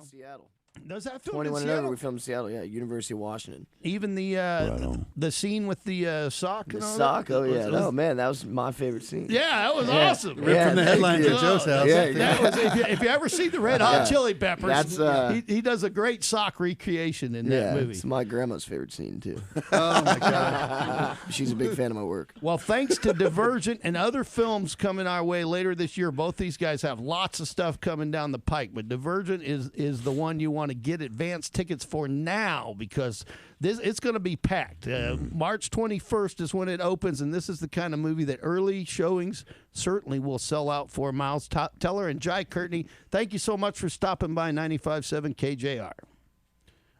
Seattle. Does that film 21 in and over, Seattle? we filmed in Seattle, yeah, University of Washington. Even the scene with the sock? The and all sock, that? oh yeah. Oh man, that was my favorite scene. Yeah, that was awesome. Ripped from the headlines at Joe's house. Yeah, That was, if you ever see the Red Hot Chili Peppers, That's, he does a great sock recreation in that movie. It's my grandma's favorite scene, too. Oh, my God. She's a big fan of my work. Well, thanks to Divergent and other films coming our way later this year, both these guys have lots of stuff coming down the pike. But Divergent is the one you want to get advance tickets for now because it's going to be packed. March 21st is when it opens, and this is the kind of movie that early showings certainly will sell out for. Miles Teller and Jai Courtney, thank you so much for stopping by 95.7 KJR.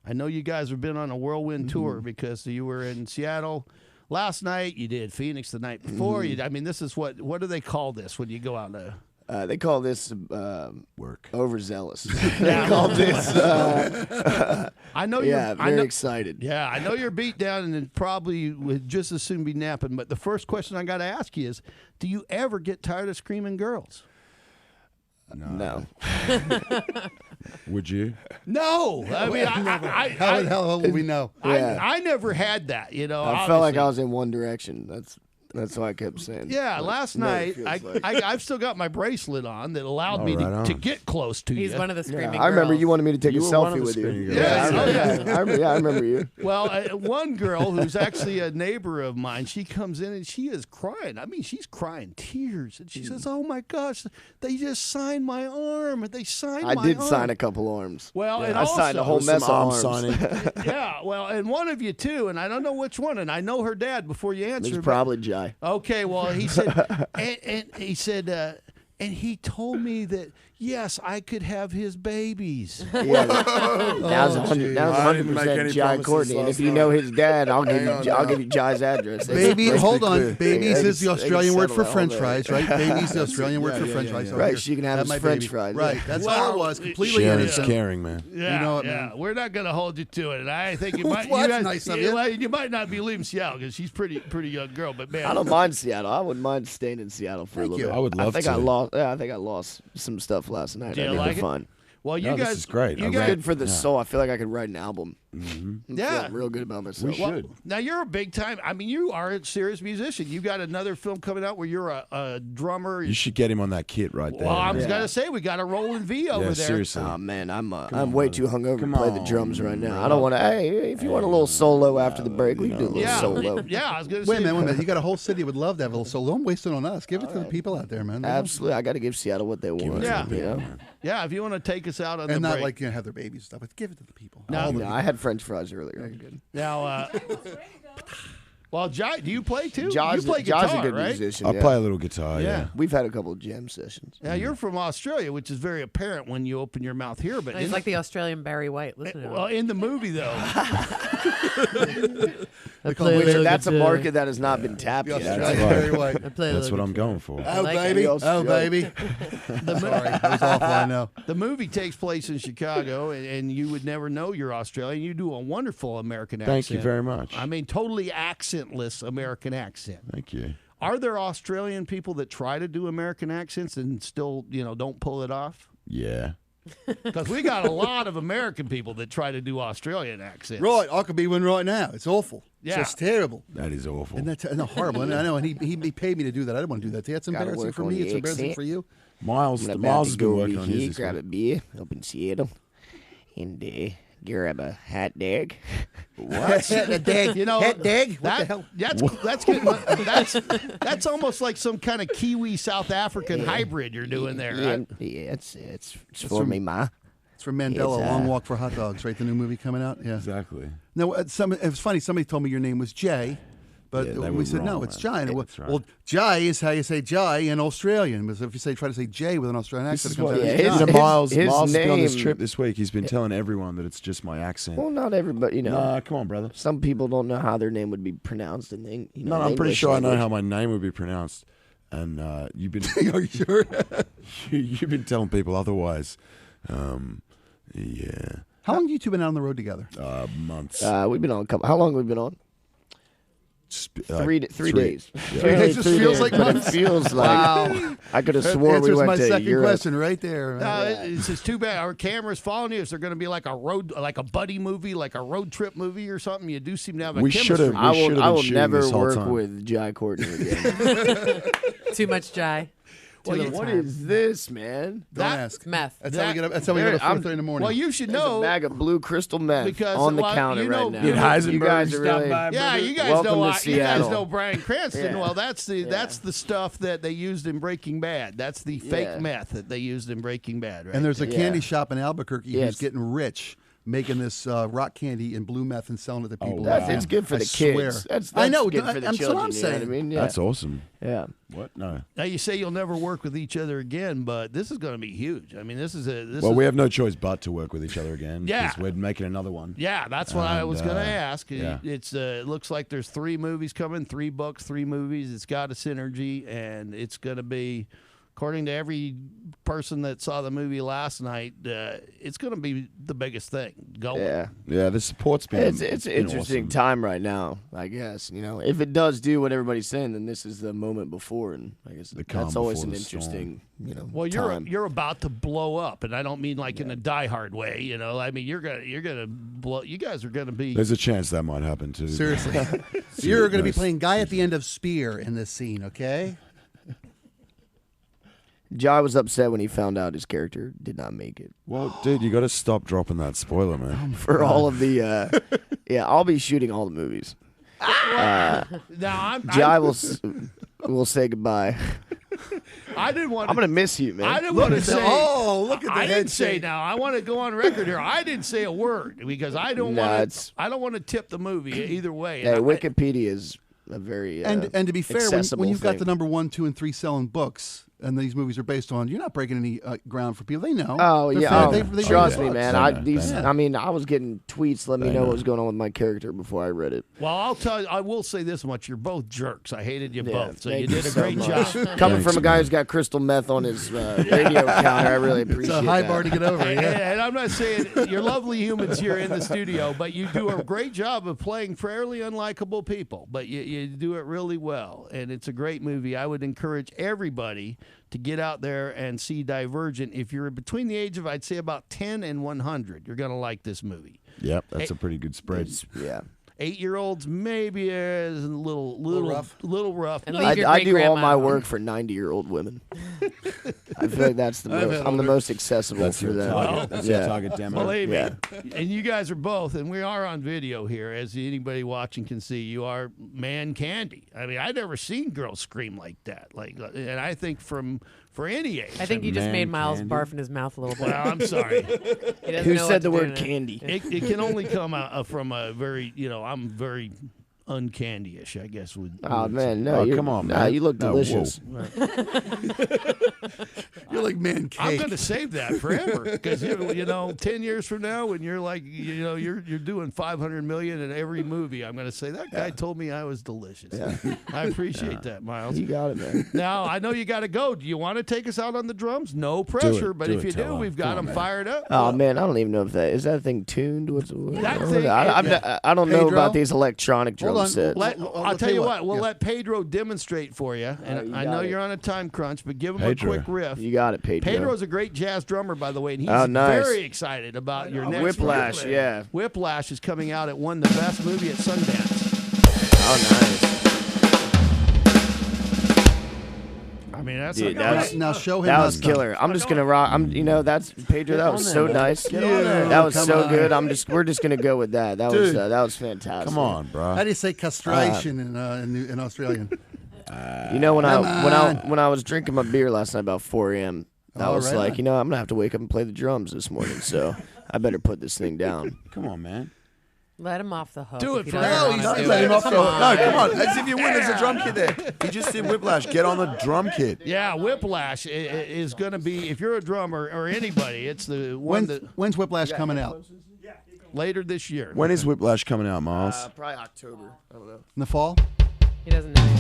I know you guys have been on a whirlwind tour because you were in Seattle last night. You did Phoenix the night before. I mean, this is what do they call this when you go out to... They call this work. Overzealous. They call this. I know you're very excited. Yeah, I know you're beat down and it probably would just as soon be napping. But the first question I got to ask you is, do you ever get tired of screaming girls? No. Would you? No. I mean, How the hell will we know? I never had that. You know, I felt like I was in one direction. That's why I kept saying. Yeah, last night I've still got my bracelet on that allowed me to get close to you. He's one of the screaming girls. I remember you wanted me to take a selfie with you. Yeah, I remember you. Well, one girl who's actually a neighbor of mine, she comes in and she is crying. I mean, she's crying tears, and she says, "Oh my gosh, they just signed my arm. They signed my arm." I did sign a couple arms. Well, and I signed a whole mess of arms. Signing. Yeah, well, and one of you too, and I don't know which one, and I know her dad before you answer. It's probably Jai. Okay, well, he said, and he said, and he told me that yes, I could have his babies. Yeah, that was 100% Jai Courtney. And if you know his dad, I'll give you Jai's address. Baby, hold on. Babies is the Australian word for French fries, right? Babies is the Australian word for French fries. Right, she can have his French fries. Right, that's all it was. Completely Sharing's caring, man. Yeah, you know it, man. We're not going to hold you to it. And I think you might. Well, that's nice of you. You might not be leaving Seattle because she's pretty young girl. But man, I don't mind Seattle. I wouldn't mind staying in Seattle for a little bit. I would love to. I think I lost some stuff last night. Do you like it? Fun. Well, you guys, this is great. You It's guys, good for the soul. I feel like I could write an album. Mm-hmm. Yeah. I'm real good about myself. We should. Now you're a big time. I mean, you are a serious musician. You got another film coming out where you're a drummer. You should get him on that kit right there. Well, I was gonna say we got a rolling V over there. Seriously. Oh man, I'm way too hungover to play the drums right now. bro. I don't want to. Hey, if you want a little solo after the break, we can do a little solo. Yeah, I was gonna say. Wait a minute. You got a whole city that would love to have a little solo. Don't waste it on us. Give it to the people out there, man. Absolutely, I got to give Seattle what they want. Yeah. You know? Yeah, if you want to take us out on the And not break. like have their babies and stuff, but give it to the people. No, I had French fries earlier. Good. Now, well, Jai, do you play too? Jai's you play guitar, a good right? musician. I play a little guitar, yeah. We've had a couple of jam sessions. Now you're from Australia, which is very apparent when you open your mouth here. But He's like the Australian Barry White. Listen to him. well, in the movie though, That's a market that has not been tapped yet. That's what I'm going for. Oh, baby. Oh, baby. the, Sorry, that was awful, I know. the movie takes place in Chicago, and you would never know you're Australian. You do a wonderful American accent. Thank you very much. I mean, totally accentless American accent. Thank you. Are there Australian people that try to do American accents and still, don't pull it off? Yeah. Because we got a lot of American people that try to do Australian accents. Right, I could be one right now. It's awful. Yeah. It's just terrible. That is awful. And that's horrible. And I know, and he paid me to do that. I didn't want to do that. That's Gotta embarrassing work for on me. the It's embarrassing accent. for you. Miles I'm about has to been go working over on here, his this grab week. a beer up in Seattle, and grab a hot dog. What? A dag. Hot dag? What the hell? That's almost like some kind of Kiwi South African hybrid you're doing there. Right? Yeah, it's for me, ma. It's from Mandela, It's, A Long Walk for Hot Dogs, right? The new movie coming out? Yeah. Exactly. No, it was funny. Somebody told me your name was Jay, but Yeah, they we were said, no, wrong, it's man. Jai. And That's right. Well, Jai is how you say Jai in Australian. But if you try to say Jay with an Australian This accent, is it comes what out yeah, as you Jai. know, Miles his has been on this name- trip this week. He's been telling everyone that it's just my accent. Well, not everybody, Nah, come on, brother. Some people don't know how their name would be pronounced in the No, I'm pretty sure I know how my name would be pronounced. And you've been Are you sure? you've been telling people otherwise. Yeah. How long have you two been out on the road together? Months. We've been on a couple. How long have we been on? Three days. It just feels like but months. it feels like I could have swore we Answers went my to second Europe. question right there. It's just too bad. Our cameras following you. Is there going to be like a buddy movie, like a road trip movie or something? You do seem to have a We chemistry. should've- I will been shooting never this whole work time. with Jai Courtney again. Too much Jai. Well, What is this, man? Don't ask. Meth. That's how we get up. That's how we get up at 4:30 in the morning. Well, you should There's a know. bag of blue crystal meth Because, on the well, counter you know- right now. you know- You guys are really. Yeah, you guys Welcome know. to You guys Seattle. know Bryan Cranston. Yeah. Well, that's the stuff that they used in Breaking Bad. That's the fake Yeah. meth that they used in Breaking Bad. Right? And there's a Yeah. candy shop in Albuquerque Yes. who's getting rich making this rock candy and blue meth and selling it to people. wow. It's good for I the swear. kids. That's I know. good for the That's what children. I'm you know what I saying. mean? Yeah. That's awesome. Yeah. What? No. Now you say you'll never work with each other again, but this is going to be huge. I mean, this is. Well, we have no choice but to work with each other again. Yeah. Because we're making another one. Yeah, that's what I And, was going to ask. yeah. It looks like there's 3 movies coming, 3 books, 3 movies. It's got a synergy, and it's going to be, according to every person that saw the movie last night, it's going to be the biggest thing going. Yeah. Yeah, the support's been. It's an been interesting awesome. time right now, I guess. You know, if it does do what everybody's saying, then this is the moment before, and I guess The calm that's always before an the interesting, Well, time. you're about to blow up, and I don't mean like in a Die Hard way. You know, I mean you're gonna blow. You guys are gonna be. There's a chance that might happen too. Seriously. You're going to be Nice. playing Guy at the end of Spear in this scene, okay? Jai was upset when he found out his character did not make it. Well, dude, you got to stop dropping that spoiler, man. For all of the, yeah, I'll be shooting all the movies. Now Jai will say goodbye. I didn't want. I'm gonna miss you, man. I didn't want to say. Oh, look at the I head didn't say shake. now. I want to go on record here. I didn't say a word because I don't Nah, want it's- to. I don't want to tip the movie either way. Hey, And I- Wikipedia is a very And to be fair, accessible when you've got thing. the number 1, 2, and 3 selling books, and these movies are based on, you're not breaking any ground for people. They know. Oh They're yeah, fair. oh, They trust read me, the man. books. I mean, I was getting tweets letting me They know know. what was going on with my character before I read it. Well, I'll tell you. I will say this much: you're both jerks. I hated you Yeah, both. So thank you did a so great much. job. Coming from a guy who's got crystal meth on his radio counter, I really appreciate It's a high that. bar to get over. And, Yeah. and I'm not saying you're lovely humans here in the studio, but you do a great job of playing fairly unlikable people. But you do it really well, and it's a great movie. I would encourage everybody to get out there and see Divergent. If you're between the age of, I'd say, about 10 and 100, you're going to like this movie. Yep, that's a pretty good spread. Yeah. 8-year-olds maybe is a little rough. Little rough. And No, leave your I do all great-grandma my at home. work for 90-year-old women. I feel like that's the I've most. had I'm the older. most accessible That's for your them. target. That's your yeah. target demo. Believe me. Yeah. And you guys are both, and we are on video here, as anybody watching can see. You are man candy. I mean, I've never seen girls scream like that. And I think for any age. I think you just Man made Miles candy. barf in his mouth a little bit. Well, I'm sorry. He doesn't Who know what said to the do word in it. candy? It can only come out from a very, I'm very uncandy-ish, I guess. Oh man, no! Oh, you're- come on, nah, man. you look No, delicious. You're like man cake. I'm going to save that forever because 10 years from now, when you're like, you're doing 500 million in every movie, I'm going to say that guy told me I was delicious. I appreciate that, Miles. You got it, man. Now I know you got to go. Do you want to take us out on the drums? No pressure, but Do if it, you do, Tella. we've got Come on, them man. fired up. Oh man, I don't even know if is that thing tuned. That thing- I don't know Pedro? about these electronic drum Hold on. sets. I'll tell you what. We'll let Pedro demonstrate for you. And you I got know it. you're on a time crunch, but give him Pedro. a quick riff. You got it, Pedro. Pedro's a great jazz drummer, by the way, and he's Oh, nice. very excited about your next Whiplash, movie. yeah. Whiplash is coming out. It won the best movie at Sundance. Oh, nice. I mean, that's Dude, like, that's- Now show him That how was it's done. killer. I'm just gonna rock. That's Pedro. That was so nice. on there. That was Come so on. good. We're just gonna go with that. That was fantastic. Come on, bro. How do you say castration in Australian? when Come when I was drinking my beer last night about 4 a.m. I All was right. like, I'm gonna have to wake up and play the drums this morning. So I better put this thing down. Come on, man. Let him off the hook. Do if it you for don't him. wanna No, he's do not it. letting him off Come the hook. on. No, come on. As if you win, there's a drum kit there. He just did Whiplash. Get on the drum kit. yeah, Whiplash is going to be, if you're a drummer or anybody, it's the one When's Whiplash coming out? later this year. When is Whiplash coming out, Miles? Probably October. I don't know. In the fall? He doesn't know yet.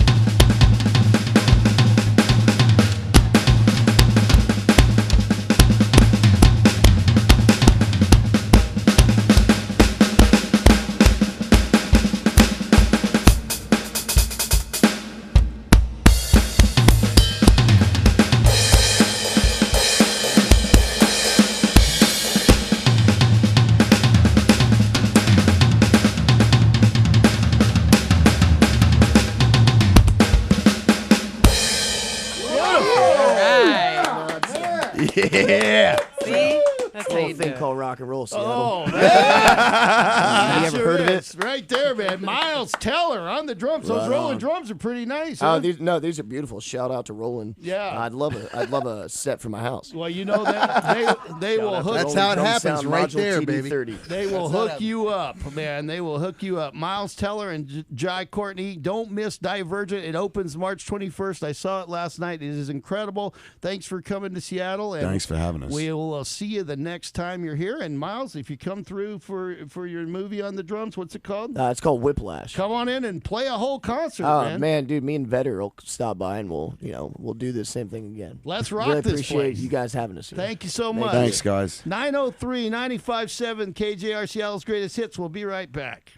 little trained thing to- called rock and roll, Seattle. Oh, you ever heard of it? Right there, man. Miles Teller on the drums. Those rolling drums are pretty nice. Oh, Huh? these are beautiful. Shout out to Roland. Yeah. I'd love a set for my house. Well, you know that they will hook. That's how it Drum happens Sound right Module there, baby. TD30. They will hook you up, man. They will hook you up. Miles Teller and Jai Courtney. Don't miss Divergent. It opens March 21st. I saw it last night. It is incredible. Thanks for coming to Seattle. And Thanks for having us. we'll see you the next time you're here. And Miles, if you come through for your movie on the drums, what's it called? It's called Whiplash. Come on in and play a whole concert, Oh man. dude, me and Vetter will stop by and we'll do the same thing again. Let's rock really this appreciate place. you guys having us here. Thank you so much. Thanks, guys. 903-95.7 KJR Seattle's Greatest Hits. We'll be right back.